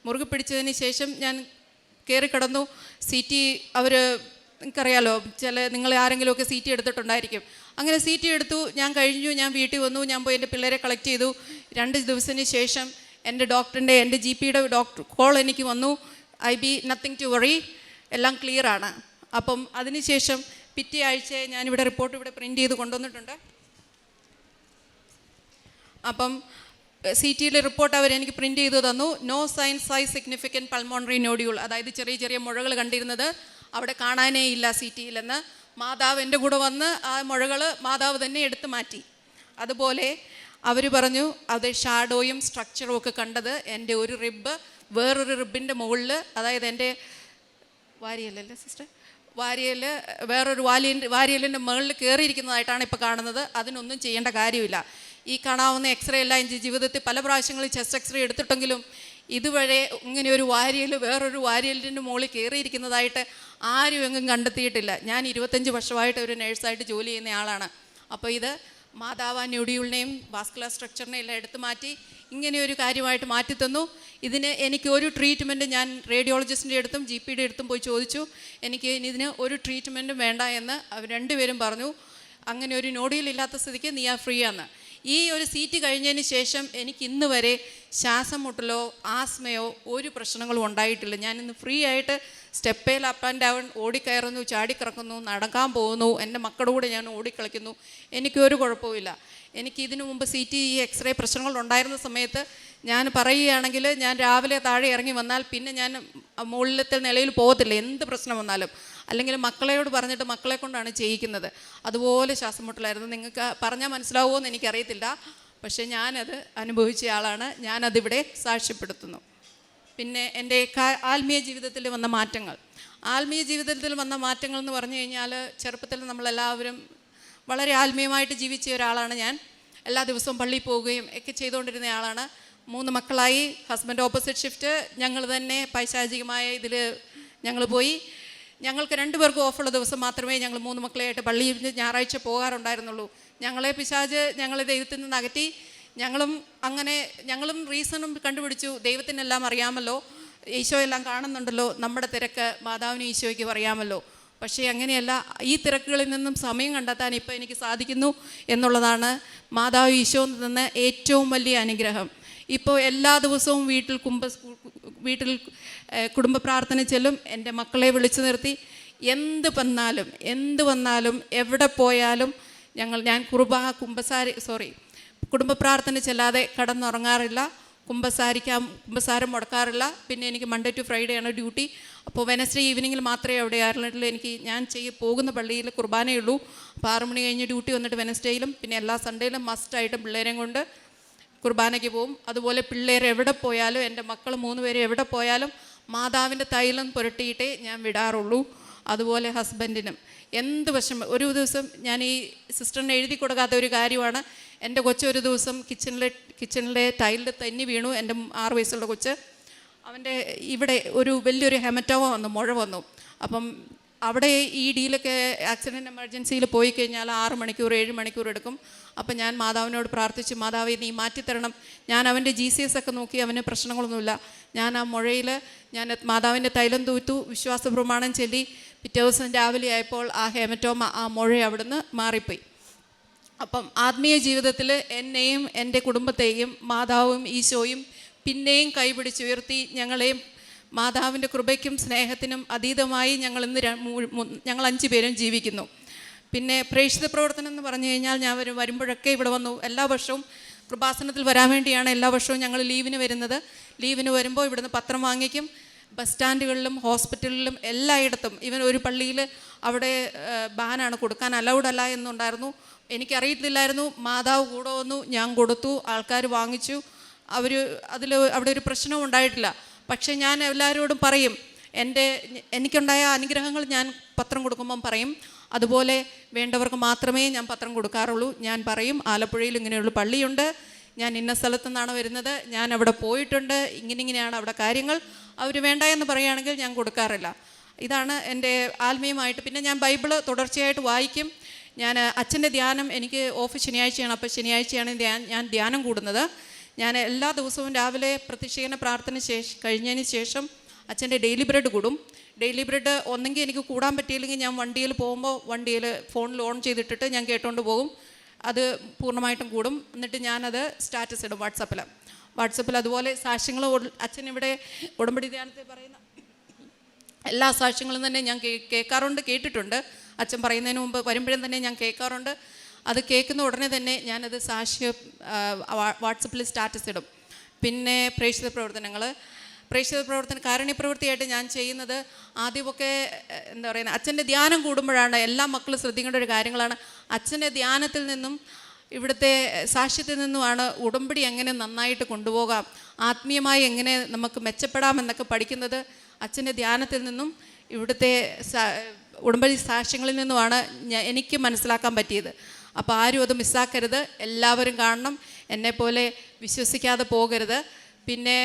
മുറുകെ പിടിച്ചതിന് ശേഷം ഞാൻ കയറി കിടന്നു. സീറ്റ് നിങ്ങൾക്കറിയാലോ, നിങ്ങൾ ആരെങ്കിലുമൊക്കെ സീറ്റ് എടുത്തിട്ടുണ്ടായിരിക്കും. അങ്ങനെ സീറ്റ് എടുത്തു. ഞാൻ കഴിഞ്ഞു, ഞാൻ വീട്ടിൽ വന്നു. ഞാൻ പോയി എൻ്റെ പിള്ളേരെ കളക്ട് ചെയ്തു. 2 ദിവസത്തിന് ശേഷം എൻ്റെ GPയുടെ ഡോക്ടർ കോൾ എനിക്ക് വന്നു. IB നത്തിങ് ടു വറി, എല്ലാം ക്ലിയറാണ്. അപ്പം അതിനുശേഷം പിറ്റേ ആഴ്ച ഞാനിവിടെ റിപ്പോർട്ട് പ്രിൻ്റ് ചെയ്ത് കൊണ്ടുവന്നിട്ടുണ്ട്. അപ്പം CTയിലെ റിപ്പോർട്ട് അവരെനിക്ക് പ്രിൻ്റ് ചെയ്ത് തന്നു. No signs significant pulmonary nodule, അതായത് ചെറിയ മുഴകൾ കണ്ടിരുന്നത് അവിടെ കാണാനേ ഇല്ല CTയിലെന്ന്. മാതാവ് എൻ്റെ കൂടെ വന്ന് ആ മുഴകൾ മാതാവ് തന്നെ എടുത്തു മാറ്റി. അതുപോലെ അവർ പറഞ്ഞു, അത് ഷാഡോയും സ്ട്രക്ചറും ഒക്കെ കണ്ടത് എൻ്റെ ഒരു റിബ് വേറൊരു റിബിൻ്റെ മുകളിൽ, അതായത് എൻ്റെ വാരിയല്ലല്ലേ സിസ്റ്റർ, വേറൊരു വാരിയലിൻ്റെ മുകളിൽ കയറിയിരിക്കുന്നതായിട്ടാണ് ഇപ്പോൾ കാണുന്നത്. അതിനൊന്നും ചെയ്യേണ്ട കാര്യമില്ല. ഈ കാണാവുന്ന എക്സ്റേ എല്ലാം എൻ്റെ ജീവിതത്തിൽ പല പ്രാവശ്യങ്ങളിൽ ചെസ്റ്റ് എക്സ്റേ എടുത്തിട്ടെങ്കിലും ഇതുവരെ ഇങ്ങനെ ഒരു വേറൊരു വാരിയലിൻ്റെ മുകളിൽ കയറിയിരിക്കുന്നതായിട്ട് ആരും എങ്ങും കണ്ടെത്തിയിട്ടില്ല. ഞാൻ 25 വർഷമായിട്ട് ഒരു നേഴ്സായിട്ട് ജോലി ചെയ്യുന്ന ആളാണ്. അപ്പോൾ ഇത് മാതാവ് നോഡ്യൂളിനെയും വാസ്കുലർ സ്ട്രക്ചറിനെയും എല്ലാം എടുത്തു മാറ്റി ഇങ്ങനെ ഒരു കാര്യമായിട്ട് മാറ്റിത്തന്നു. ഇതിന് എനിക്ക് ഒരു ട്രീറ്റ്മെൻറ്റ് ഞാൻ റേഡിയോളജിസ്റ്റിൻ്റെ അടുത്തും GPയുടെ അടുത്തും പോയി ചോദിച്ചു. എനിക്ക് ഇതിന് ഒരു ട്രീറ്റ്മെൻറ്റും വേണ്ട എന്ന് അവർ രണ്ടുപേരും പറഞ്ഞു. അങ്ങനെ ഒരു നോഡ്യൂളില്ലാത്ത സ്ഥിതിക്ക് നീ ഫ്രീ ആണ്. ഈ ഒരു സീറ്റ് കഴിഞ്ഞതിന് ശേഷം എനിക്ക് ഇന്ന് വരെ ശ്വാസം മുട്ടലോ ആസ്മയോ ഒരു പ്രശ്നങ്ങളും ഉണ്ടായിട്ടില്ല. ഞാനിന്ന് ഫ്രീ ആയിട്ട് സ്റ്റെപ്പേൽ അപ്പ് ആൻഡ് ഡൗൺ ഓടിക്കയറുന്നു, ചാടിക്കിറക്കുന്നു, നടക്കാൻ പോകുന്നു, എൻ്റെ മക്കളുടെ കൂടെ ഞാൻ ഓടിക്കളിക്കുന്നു. എനിക്കൊരു കുഴപ്പമില്ല. എനിക്ക് ഇതിനു മുമ്പ് CT എക്സ്റേ പ്രശ്നങ്ങളുണ്ടായിരുന്ന സമയത്ത് ഞാൻ പറയുകയാണെങ്കിൽ ഞാൻ രാവിലെ താഴെ ഇറങ്ങി വന്നാൽ പിന്നെ ഞാൻ മുകളിലത്തെ നിലയിൽ പോകത്തില്ല, എന്ത് പ്രശ്നം വന്നാലും. അല്ലെങ്കിൽ മക്കളോട് പറഞ്ഞിട്ട് മക്കളെ കൊണ്ടാണ് ചെയ്യിക്കുന്നത്. അതുപോലെ ശ്വാസം മുട്ടലായിരുന്നു. നിങ്ങൾക്ക് പറഞ്ഞാൽ മനസ്സിലാവുമോ എന്ന് എനിക്കറിയത്തില്ല, പക്ഷേ ഞാനത് അനുഭവിച്ച ആളാണ്. ഞാനതിവിടെ സാക്ഷ്യപ്പെടുത്തുന്നു. പിന്നെ എൻ്റെ ആത്മീയ ജീവിതത്തിൽ വന്ന മാറ്റങ്ങൾ എന്ന് പറഞ്ഞു കഴിഞ്ഞാൽ, ചെറുപ്പത്തിൽ നമ്മളെല്ലാവരും വളരെ ആത്മീയമായിട്ട് ജീവിച്ച ഒരാളാണ് ഞാൻ. എല്ലാ ദിവസവും പള്ളിയിൽ പോവുകയും ഒക്കെ ചെയ്തുകൊണ്ടിരുന്ന ആളാണ്. 3 മക്കളായി. Husband opposite shift. ഞങ്ങൾ തന്നെ പൈശാചികമായ ഇതിൽ ഞങ്ങൾ പോയി. ഞങ്ങൾക്ക് 2 പേർക്കും ഓഫുള്ള ദിവസം മാത്രമേ ഞങ്ങൾ 3 മക്കളെയായിട്ട് പള്ളിയിൽ ഞായറാഴ്ച പോകാറുണ്ടായിരുന്നുള്ളൂ. ഞങ്ങളെ പിശാച് ഞങ്ങളെ ദൈവത്തിൽ നിന്ന് അകറ്റി. ഞങ്ങളും റീസണും കണ്ടുപിടിച്ചു. ദൈവത്തിനെല്ലാം അറിയാമല്ലോ, ഈശോ എല്ലാം കാണുന്നുണ്ടല്ലോ, നമ്മുടെ തിരക്ക് മാതാവിനും ഈശോയ്ക്കും അറിയാമല്ലോ. പക്ഷേ അങ്ങനെയല്ല, ഈ തിരക്കുകളിൽ നിന്നും സമയം കണ്ടെത്താൻ ഇപ്പോൾ എനിക്ക് സാധിക്കുന്നു എന്നുള്ളതാണ് മാതാവ് ഈശോ തന്ന ഏറ്റവും വലിയ അനുഗ്രഹം. ഇപ്പോൾ എല്ലാ ദിവസവും വീട്ടിൽ കുടുംബ പ്രാർത്ഥന ചെല്ലും. എൻ്റെ മക്കളെ വിളിച്ചു നിർത്തി എന്ത് വന്നാലും എവിടെ പോയാലും ഞാൻ കുടുംബ പ്രാർത്ഥന ചെല്ലാതെ കടന്നുറങ്ങാറില്ല. കുമ്പസാരം മുടക്കാറില്ല. പിന്നെ എനിക്ക് മൺഡേ ടു ഫ്രൈഡേ ആണ് ഡ്യൂട്ടി. അപ്പോൾ വെനസ്ഡേ ഈവനിങ്ങിൽ മാത്രമേ അവിടെ അയർലൻഡിൽ ഞാൻ പോകുന്ന പള്ളിയിൽ കുർബാനയുള്ളൂ. അപ്പോൾ 6 മണി കഴിഞ്ഞ് ഡ്യൂട്ടി വന്നിട്ട് വെനസ്ഡേയിലും പിന്നെ എല്ലാ സൺഡേയിലും മസ്റ്റായിട്ടും പിള്ളേരെയും കൊണ്ട് കുർബാനയ്ക്ക് പോവും. അതുപോലെ പിള്ളേർ എവിടെ പോയാലും, എൻ്റെ മക്കൾ 3 പേര് എവിടെ പോയാലും മാതാവിൻ്റെ തൈലം പുരട്ടിയിട്ടേ ഞാൻ വിടാറുള്ളൂ. അതുപോലെ ഹസ്ബൻഡിനും എന്ത് വിഷമം. ഒരു ദിവസം ഞാൻ ഈ സിസ്റ്ററിന് എഴുതി കൊടുക്കാത്ത ഒരു കാര്യമാണ്, എൻ്റെ കൊച്ചൊരു ദിവസം കിച്ചണിലെ ടൈലിൽ തെന്നി വീണു. എൻ്റെ 6 വയസ്സുള്ള കൊച്ച്, അവൻ്റെ ഇവിടെ ഒരു വലിയൊരു ഹെമറ്റോമ വന്നു, മുഴ വന്നു. അപ്പം അവിടെ ഈ ഡീലൊക്കെ ആക്സിഡൻറ്റ് എമർജൻസിയിൽ പോയി കഴിഞ്ഞാൽ 6 മണിക്കൂർ 7 മണിക്കൂർ എടുക്കും. അപ്പം ഞാൻ മാതാവിനോട് പ്രാർത്ഥിച്ചു, മാതാവേ നീ മാറ്റിത്തരണം. ഞാൻ അവൻ്റെ GCS ഒക്കെ നോക്കി, അവന് പ്രശ്നങ്ങളൊന്നുമില്ല. ഞാൻ ആ മുഴയിൽ ഞാൻ മാതാവിൻ്റെ തൈലം തൂത്തു, വിശ്വാസ പ്രമാണം ചൊല്ലി. പിറ്റേ ദിവസം രാവിലെ ആയപ്പോൾ ആ ഹെമറ്റോമ, ആ മുഴ അവിടുന്ന് മാറിപ്പോയി. അപ്പം ആത്മീയ ജീവിതത്തിൽ എന്നെയും എൻ്റെ കുടുംബത്തെയും മാതാവും ഈശോയും പിന്നെയും കൈപിടിച്ചുയർത്തി ഞങ്ങളെയും മാതാവിൻ്റെ കൃപയ്ക്കും സ്നേഹത്തിനും അതീതമായി ഞങ്ങൾ 5 പേരും ജീവിക്കുന്നു. പിന്നെ പ്രേക്ഷിത പ്രവർത്തനം എന്ന് പറഞ്ഞു കഴിഞ്ഞാൽ ഞാൻ വരുമ്പോഴൊക്കെ ഇവിടെ വന്നു. എല്ലാ വർഷവും കൃപാസനത്തിൽ വരാൻ വേണ്ടിയാണ് എല്ലാ വർഷവും ഞങ്ങൾ ലീവിന് വരുന്നത്. ലീവിന് വരുമ്പോൾ ഇവിടുന്ന് പത്രം വാങ്ങിക്കും. ബസ് സ്റ്റാൻഡുകളിലും ഹോസ്പിറ്റലിലും എല്ലായിടത്തും, ഇവൻ ഒരു പള്ളിയിൽ അവിടെ ബാനാണ്, കൊടുക്കാൻ അലൗഡ് അല്ല എന്നുണ്ടായിരുന്നു. എനിക്കറിയത്തില്ലായിരുന്നു. മാതാവ് കൂടെ വന്നു, ഞാൻ കൊടുത്തു, ആൾക്കാർ വാങ്ങിച്ചു. അവിടെ ഒരു പ്രശ്നവും ഉണ്ടായിട്ടില്ല. പക്ഷേ ഞാൻ എല്ലാവരോടും പറയും, എനിക്കുണ്ടായ അനുഗ്രഹങ്ങൾ ഞാൻ പത്രം കൊടുക്കുമ്പം പറയും. അതുപോലെ വേണ്ടവർക്ക് മാത്രമേ ഞാൻ പത്രം കൊടുക്കാറുള്ളൂ. ഞാൻ പറയും, ആലപ്പുഴയിൽ ഇങ്ങനെയുള്ള പള്ളിയുണ്ട്, ഞാൻ ഇന്ന സ്ഥലത്തു നിന്നാണ് വരുന്നത്, ഞാൻ അവിടെ പോയിട്ടുണ്ട്, ഇങ്ങനെയാണ് അവിടെ കാര്യങ്ങൾ. അവർ വേണ്ട എന്ന് പറയുകയാണെങ്കിൽ ഞാൻ കൊടുക്കാറില്ല. ഇതാണ് എൻ്റെ ആത്മീയമായിട്ട്. പിന്നെ ഞാൻ ബൈബിള് തുടർച്ചയായിട്ട് വായിക്കും. ഞാൻ അച്ഛൻ്റെ ധ്യാനം, എനിക്ക് ഓഫ് ശനിയാഴ്ചയാണ്. അപ്പോൾ ശനിയാഴ്ചയാണ് ഞാൻ ധ്യാനം കൂടുന്നത്. ഞാൻ എല്ലാ ദിവസവും രാവിലെ പ്രത്യക്ഷീകരണ പ്രാർത്ഥന കഴിഞ്ഞതിന് ശേഷം അച്ഛൻ്റെ ഡെയിലി ബ്രെഡ് കൂടും. ഡെയിലി ബ്രെഡ് ഒന്നെങ്കിൽ എനിക്ക് കൂടാൻ പറ്റിയില്ലെങ്കിൽ ഞാൻ വണ്ടിയിൽ പോകുമ്പോൾ വണ്ടിയിൽ ഫോണിൽ ഓൺ ചെയ്തിട്ടിട്ട് ഞാൻ കേട്ടുകൊണ്ട് പോകും. അത് പൂർണ്ണമായിട്ടും കൂടും. എന്നിട്ട് ഞാനത് സ്റ്റാറ്റസ് ഇടും വാട്സപ്പിൽ. അതുപോലെ സാക്ഷ്യങ്ങൾ അച്ഛൻ ഇവിടെ ഉടമ്പടി ധ്യാനത്തിൽ പറയുന്ന എല്ലാ സാക്ഷ്യങ്ങളും തന്നെ ഞാൻ കേട്ടിട്ടുണ്ട്. അച്ഛൻ പറയുന്നതിന് മുമ്പ് വരുമ്പോഴും തന്നെ ഞാൻ കേൾക്കാറുണ്ട്. അത് കേൾക്കുന്ന ഉടനെ തന്നെ ഞാനത് സാക്ഷ്യം വാട്സപ്പിൽ സ്റ്റാറ്റസ് ഇടും. പിന്നെ പ്രേക്ഷിത പ്രവർത്തനം കാരുണ്യപ്രവൃത്തിയായിട്ട് ഞാൻ ചെയ്യുന്നത് ആദ്യമൊക്കെ എന്താ പറയുന്നത്, അച്ഛൻ്റെ ധ്യാനം കൂടുമ്പോഴാണ് എല്ലാ മക്കളും ശ്രദ്ധിക്കേണ്ട ഒരു കാര്യങ്ങളാണ്. അച്ഛൻ്റെ ധ്യാനത്തിൽ നിന്നും ഇവിടുത്തെ സാക്ഷ്യത്തിൽ നിന്നുമാണ് ഉടമ്പടി എങ്ങനെ നന്നായിട്ട് കൊണ്ടുപോകാം, ആത്മീയമായി എങ്ങനെ നമുക്ക് മെച്ചപ്പെടാമെന്നൊക്കെ പഠിക്കുന്നത് അച്ഛൻ്റെ ധ്യാനത്തിൽ നിന്നും ഇവിടുത്തെ ഉടമ്പടി സാക്ഷ്യങ്ങളിൽ നിന്നുമാണ് എനിക്ക് മനസ്സിലാക്കാൻ പറ്റിയത്. അപ്പോൾ ആരും അത് മിസ്സാക്കരുത്, എല്ലാവരും കാണണം, എന്നെപ്പോലെ വിശ്വസിക്കാതെ പോകരുത്. പിന്നെ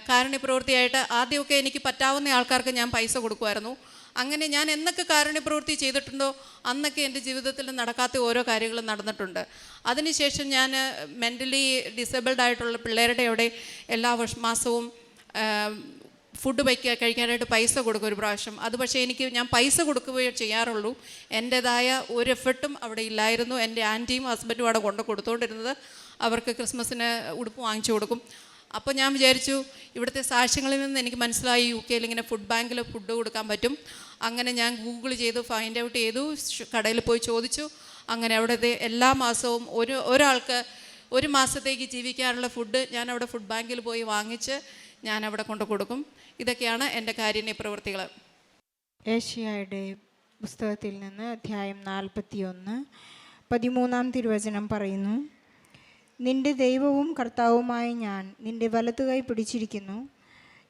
കാരുണ്യപ്രവൃത്തിയായിട്ട് ആദ്യമൊക്കെ എനിക്ക് പറ്റാവുന്ന ആൾക്കാർക്ക് ഞാൻ പൈസ കൊടുക്കുമായിരുന്നു. അങ്ങനെ ഞാൻ എന്നൊക്കെ കാരുണ്യപ്രവൃത്തി ചെയ്തിട്ടുണ്ടോ അന്നൊക്കെ എൻ്റെ ജീവിതത്തിൽ നടക്കാത്ത ഓരോ കാര്യങ്ങളും നടന്നിട്ടുണ്ട്. അതിനുശേഷം ഞാൻ മെൻ്റലി ഡിസേബിൾഡ് ആയിട്ടുള്ള പിള്ളേരുടെ അവിടെ എല്ലാ മാസവും ഫുഡ് കഴിക്കാനായിട്ട് പൈസ കൊടുക്കും ഒരു പ്രാവശ്യം. അത് പക്ഷേ ഞാൻ പൈസ കൊടുക്കുകയോ ചെയ്യാറുള്ളൂ, എൻ്റേതായ ഒരു എഫർട്ടും അവിടെ ഇല്ലായിരുന്നു. എൻ്റെ ആൻറ്റിയും ഹസ്ബൻഡും അവിടെ കൊടുത്തുകൊണ്ടിരുന്നത്. അവർക്ക് ക്രിസ്മസിന് ഉടുപ്പ് വാങ്ങിച്ചു കൊടുക്കും. അപ്പോൾ ഞാൻ വിചാരിച്ചു, ഇവിടുത്തെ സാക്ഷ്യങ്ങളിൽ നിന്ന് എനിക്ക് മനസ്സിലായി UK ഇങ്ങനെ ഫുഡ് ബാങ്കിൽ ഫുഡ് കൊടുക്കാൻ പറ്റും. അങ്ങനെ ഞാൻ ഗൂഗിൾ ചെയ്തു, ഫൈൻഡ് ഔട്ട് ചെയ്തു, കടയിൽ പോയി ചോദിച്ചു. അങ്ങനെ അവിടുത്തെ എല്ലാ മാസവും ഒരാൾക്ക് 1 മാസത്തേക്ക് ജീവിക്കാനുള്ള ഫുഡ് ഞാൻ അവിടെ ഫുഡ് ബാങ്കിൽ പോയി വാങ്ങിച്ച് ഞാൻ അവിടെ കൊടുക്കും. ഇതൊക്കെയാണ് എൻ്റെ കാരുണ്യ പ്രവൃത്തികൾ. ഏശയ്യായുടെ പുസ്തകത്തിൽ നിന്ന് അധ്യായം 41 13 തിരുവചനം പറയുന്നു: നിന്റെ ദൈവവും കർത്താവുമായ ഞാൻ നിന്റെ വലത്തുകൈ പിടിച്ചിരിക്കുന്നു.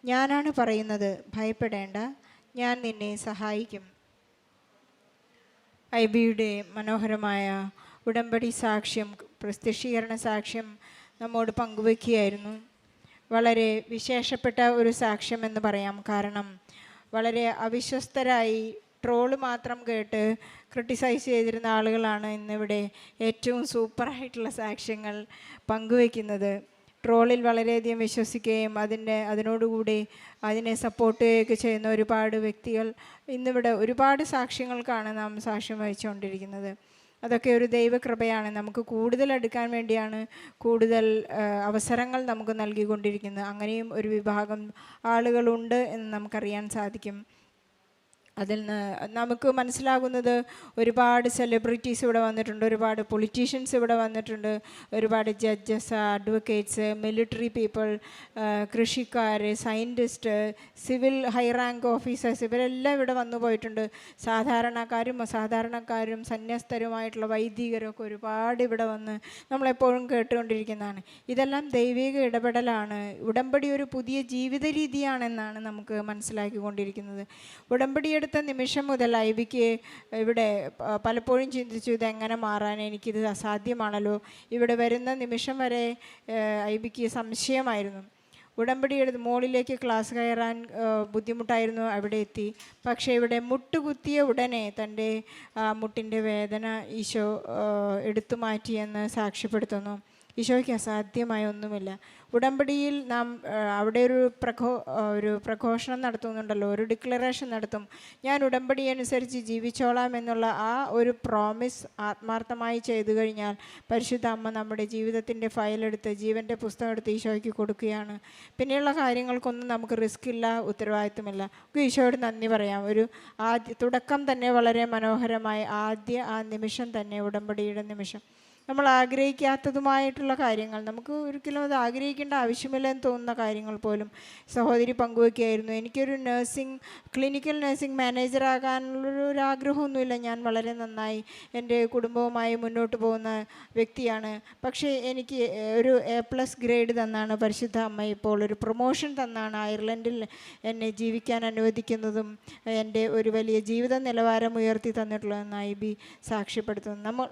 ഞാനാണ് പറയുന്നത്, ഭയപ്പെടേണ്ട, ഞാൻ നിന്നെ സഹായിക്കും. ഐബിയുടെ മനോഹരമായ ഉടമ്പടി സാക്ഷ്യം, പ്രത്യക്ഷീകരണ സാക്ഷ്യം നമ്മോട് പങ്കുവയ്ക്കുകയായിരുന്നു. വളരെ വിശേഷപ്പെട്ട ഒരു സാക്ഷ്യം എന്ന് പറയാം. കാരണം വളരെ അവിശ്വസ്തരായി ട്രോള് മാത്രം കേട്ട് ക്രിട്ടിസൈസ് ചെയ്തിരുന്ന ആളുകളാണ് ഇന്നിവിടെ ഏറ്റവും സൂപ്പറായിട്ടുള്ള സാക്ഷ്യങ്ങൾ പങ്കുവയ്ക്കുന്നത്. ട്രോളിൽ വളരെയധികം വിശ്വസിക്കുകയും അതിനോടുകൂടി അതിനെ സപ്പോർട്ട് ചെയ്യുകയൊക്കെ ചെയ്യുന്ന ഒരുപാട് വ്യക്തികൾ ഇന്നിവിടെ ഒരുപാട് സാക്ഷ്യങ്ങൾക്കാണ് നാം സാക്ഷ്യം വഹിച്ചുകൊണ്ടിരിക്കുന്നത്. അതൊക്കെ ഒരു ദൈവകൃപയാണ്. നമുക്ക് കൂടുതൽ അടുക്കാൻ വേണ്ടിയാണ് കൂടുതൽ അവസരങ്ങൾ നമുക്ക് നൽകിക്കൊണ്ടിരിക്കുന്നത്. അങ്ങനെയും ഒരു വിഭാഗം ആളുകളുണ്ട് എന്ന് നമുക്കറിയാൻ സാധിക്കും. അതിൽ നിന്ന് നമുക്ക് മനസ്സിലാകുന്നത് ഒരുപാട് സെലിബ്രിറ്റീസ് ഇവിടെ വന്നിട്ടുണ്ട്, ഒരുപാട് പൊളിറ്റീഷ്യൻസ് ഇവിടെ വന്നിട്ടുണ്ട്, ഒരുപാട് ജഡ്ജസ്, അഡ്വക്കേറ്റ്സ്, മിലിറ്ററി പീപ്പിൾ, കൃഷിക്കാർ, scientist, civil high rank officers, ഇവരെല്ലാം ഇവിടെ വന്നു പോയിട്ടുണ്ട്. സാധാരണക്കാരും അസാധാരണക്കാരും സന്യസ്തരുമായിട്ടുള്ള വൈദികരൊക്കെ ഒരുപാട് ഇവിടെ വന്ന് നമ്മളെപ്പോഴും കേട്ടുകൊണ്ടിരിക്കുന്നതാണ്. ഇതെല്ലാം ദൈവിക ഇടപെടലാണ്. ഉടമ്പടി ഒരു പുതിയ ജീവിത രീതിയാണെന്നാണ് നമുക്ക് മനസ്സിലാക്കിക്കൊണ്ടിരിക്കുന്നത്. ഉടമ്പടി എടുത്ത നിമിഷം മുതൽ ഐബിക്ക് ഇവിടെ പലപ്പോഴും ചിന്തിച്ചു, ഇതെങ്ങനെ മാറാൻ, എനിക്കിത് അസാധ്യമാണല്ലോ. ഇവിടെ വരുന്ന നിമിഷം വരെ ഐബിക്ക് സംശയമായിരുന്നു. ഉടമ്പടി എടുത്ത് മുകളിലേക്ക് ക്ലാസ് കയറാൻ ബുദ്ധിമുട്ടായിരുന്നു. അവിടെ എത്തി. പക്ഷേ ഇവിടെ മുട്ടുകുത്തിയ ഉടനെ തൻ്റെ മുട്ടിൻ്റെ വേദന ഈശോ എടുത്തു മാറ്റിയെന്ന് സാക്ഷ്യപ്പെടുത്തുന്നു. ഈശോയ്ക്ക് അസാധ്യമായ ഒന്നുമില്ല. ഉടമ്പടിയിൽ നാം അവിടെ ഒരു പ്രഘോഷണം നടത്തുന്നുണ്ടല്ലോ, ഒരു ഡിക്ലറേഷൻ നടത്തും. ഞാൻ ഉടമ്പടി അനുസരിച്ച് ജീവിച്ചോളാം എന്നുള്ള ആ ഒരു പ്രോമിസ് ആത്മാർത്ഥമായി ചെയ്തു കഴിഞ്ഞാൽ പരിശുദ്ധ അമ്മ നമ്മുടെ ജീവിതത്തിൻ്റെ ഫയലെടുത്ത്, ജീവൻ്റെ പുസ്തകം എടുത്ത് ഈശോയ്ക്ക് കൊടുക്കുകയാണ്. പിന്നെയുള്ള കാര്യങ്ങൾക്കൊന്നും നമുക്ക് റിസ്ക് ഇല്ല, ഉത്തരവാദിത്വമില്ല. ഈശോയോട് നന്ദി പറയാം. ഒരു തുടക്കം തന്നെ വളരെ മനോഹരമായ ആ നിമിഷം തന്നെ, ഉടമ്പടിയുടെ നിമിഷം. നമ്മൾ ആഗ്രഹിക്കാത്തതുമായിട്ടുള്ള കാര്യങ്ങൾ, നമുക്ക് ഒരിക്കലും അത് ആഗ്രഹിക്കേണ്ട ആവശ്യമില്ലെന്ന് തോന്നുന്ന കാര്യങ്ങൾ പോലും സഹോദരി പങ്കുവയ്ക്കുകയായിരുന്നു. എനിക്കൊരു ക്ലിനിക്കൽ നഴ്സിംഗ് മാനേജറാകാനുള്ളൊരു ആഗ്രഹമൊന്നുമില്ല. ഞാൻ വളരെ നന്നായി എൻ്റെ കുടുംബവുമായി മുന്നോട്ട് പോകുന്ന വ്യക്തിയാണ്. പക്ഷേ എനിക്ക് ഒരു A+ ഗ്രേഡ് തന്നാണ് പരിശുദ്ധ അമ്മ ഇപ്പോൾ ഒരു പ്രൊമോഷൻ തന്നാണ് അയർലൻഡിൽ എന്നെ ജീവിക്കാൻ അനുവദിക്കുന്നതും എൻ്റെ ഒരു വലിയ ജീവിത നിലവാരം ഉയർത്തി തന്നിട്ടുള്ളതെന്ന് IB സാക്ഷ്യപ്പെടുത്തുന്നു.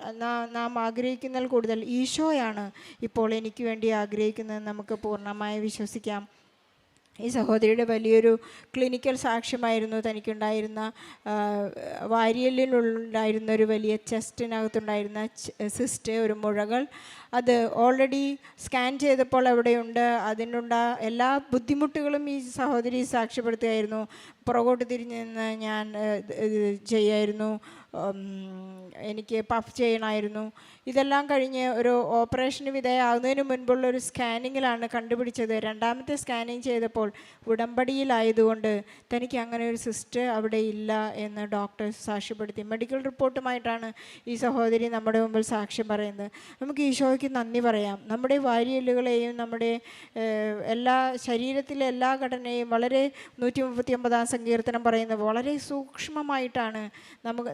നാം ആഗ്രഹിക്കുന്ന കൂടുതൽ ഈശോയാണ് ഇപ്പോൾ എനിക്ക് വേണ്ടി ആഗ്രഹിക്കുന്നത് നമുക്ക് പൂർണ്ണമായി വിശ്വസിക്കാം. ഈ സഹോദരിയുടെ വലിയൊരു ക്ലിനിക്കൽ സാക്ഷ്യമായിരുന്നു തനിക്കുണ്ടായിരുന്ന വാരിയലിനുണ്ടായിരുന്ന ഒരു വലിയ ചെസ്റ്റിനകത്തുണ്ടായിരുന്ന സിസ്റ്റ്, ഒരു മുഴകൾ. അത് ഓൾറെഡി സ്കാൻ ചെയ്തപ്പോൾ അവിടെയുണ്ട്. എല്ലാ ബുദ്ധിമുട്ടുകളും ഈ സഹോദരി സാക്ഷ്യപ്പെടുത്തുകയായിരുന്നു. പുറകോട്ട് തിരിഞ്ഞ് നിന്ന് ഞാൻ ചെയ്യായിരുന്നു, എനിക്ക് പഫ് ചെയ്യണമായിരുന്നു. ഇതെല്ലാം കഴിഞ്ഞ് ഒരു ഓപ്പറേഷന് വിധേയമാകുന്നതിന് മുൻപുള്ള ഒരു സ്കാനിങ്ങിലാണ് കണ്ടുപിടിച്ചത്. രണ്ടാമത്തെ സ്കാനിങ് ചെയ്തപ്പോൾ ഉടമ്പടിയിലായതുകൊണ്ട് തനിക്ക് അങ്ങനെ ഒരു സിസ്റ്റ് അവിടെ ഇല്ല എന്ന് ഡോക്ടേഴ്സ് സാക്ഷ്യപ്പെടുത്തി. മെഡിക്കൽ റിപ്പോർട്ടുമായിട്ടാണ് ഈ സഹോദരി നമ്മുടെ മുമ്പിൽ സാക്ഷ്യം പറയുന്നത്. നമുക്ക് ഈശോയ്ക്ക് നന്ദി പറയാം. നമ്മുടെ വാരിയലുകളെയും നമ്മുടെ ശരീരത്തിലെ എല്ലാ ഘടനയും വളരെ 139 സങ്കീർത്തനം പറയുന്നത് വളരെ സൂക്ഷ്മമായിട്ടാണ്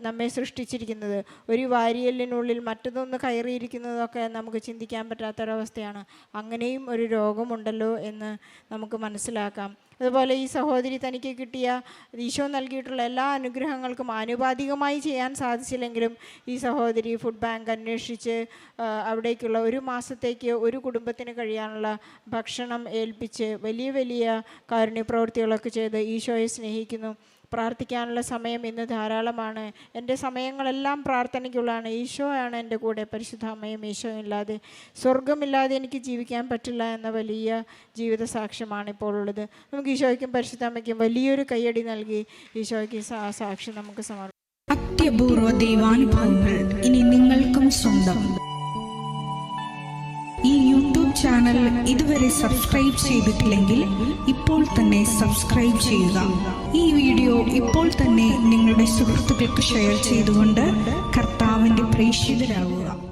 നമ്മെ സൃഷ്ടിച്ചിരിക്കുന്നത്. ഒരു വാരിയലിനുള്ളിൽ മറ്റൊന്ന് കയറിയിരിക്കുന്നതൊക്കെ നമുക്ക് ചിന്തിക്കാൻ പറ്റാത്തൊരവസ്ഥയാണ്. അങ്ങനെയും ഒരു രോഗമുണ്ടല്ലോ എന്ന് നമുക്ക് മനസ്സിലാക്കാം. അതുപോലെ ഈ സഹോദരി തനിക്ക് കിട്ടിയ ഈശോ നൽകിയിട്ടുള്ള എല്ലാ അനുഗ്രഹങ്ങൾക്കും ആനുപാതികമായി ചെയ്യാൻ സാധിച്ചില്ലെങ്കിലും ഈ സഹോദരി ഫുഡ് ബാങ്ക് അന്വേഷിച്ച് അവിടേക്കുള്ള 1 മാസത്തേക്ക് ഒരു കുടുംബത്തിന് കഴിയാനുള്ള ഭക്ഷണം ഏൽപ്പിച്ച് വലിയ വലിയ കാരുണ്യ പ്രവൃത്തികളൊക്കെ ചെയ്ത് ഈശോയെ സ്നേഹിക്കുന്നു. പ്രാർത്ഥിക്കാനുള്ള സമയം ഇന്ന് ധാരാളമാണ്. എൻ്റെ സമയങ്ങളെല്ലാം പ്രാർത്ഥനയ്ക്കുള്ളതാണ്. ഈശോയാണ് എൻ്റെ കൂടെ. പരിശുദ്ധ അമ്മയും ഈശോയും ഇല്ലാതെ, സ്വർഗമില്ലാതെ എനിക്ക് ജീവിക്കാൻ പറ്റില്ല എന്ന വലിയ ജീവിത സാക്ഷ്യമാണ് ഇപ്പോൾ ഉള്ളത്. നമുക്ക് ഈശോയ്ക്കും പരിശുദ്ധ അമ്മയ്ക്കും വലിയൊരു കയ്യടി നൽകി ഈശോയ്ക്ക് സാക്ഷ്യം നമുക്ക് സമർപ്പിക്കാം. അത്യപൂർവ ദൈവാനുഭവങ്ങൾ ഇനി നിങ്ങൾക്കും സ്വന്തം. ഈ യൂട്യൂബ് ചാനൽ ഇതുവരെ സബ്സ്ക്രൈബ് ചെയ്തിട്ടില്ലെങ്കിൽ ഇപ്പോൾ തന്നെ സബ്സ്ക്രൈബ് ചെയ്യുക. ഈ വീഡിയോ ഇപ്പോൾ തന്നെ നിങ്ങളുടെ സുഹൃത്തുക്കൾക്ക് ഷെയർ ചെയ്തുകൊണ്ട് കർത്താവിൻ്റെ പ്രേക്ഷിതരാകുക.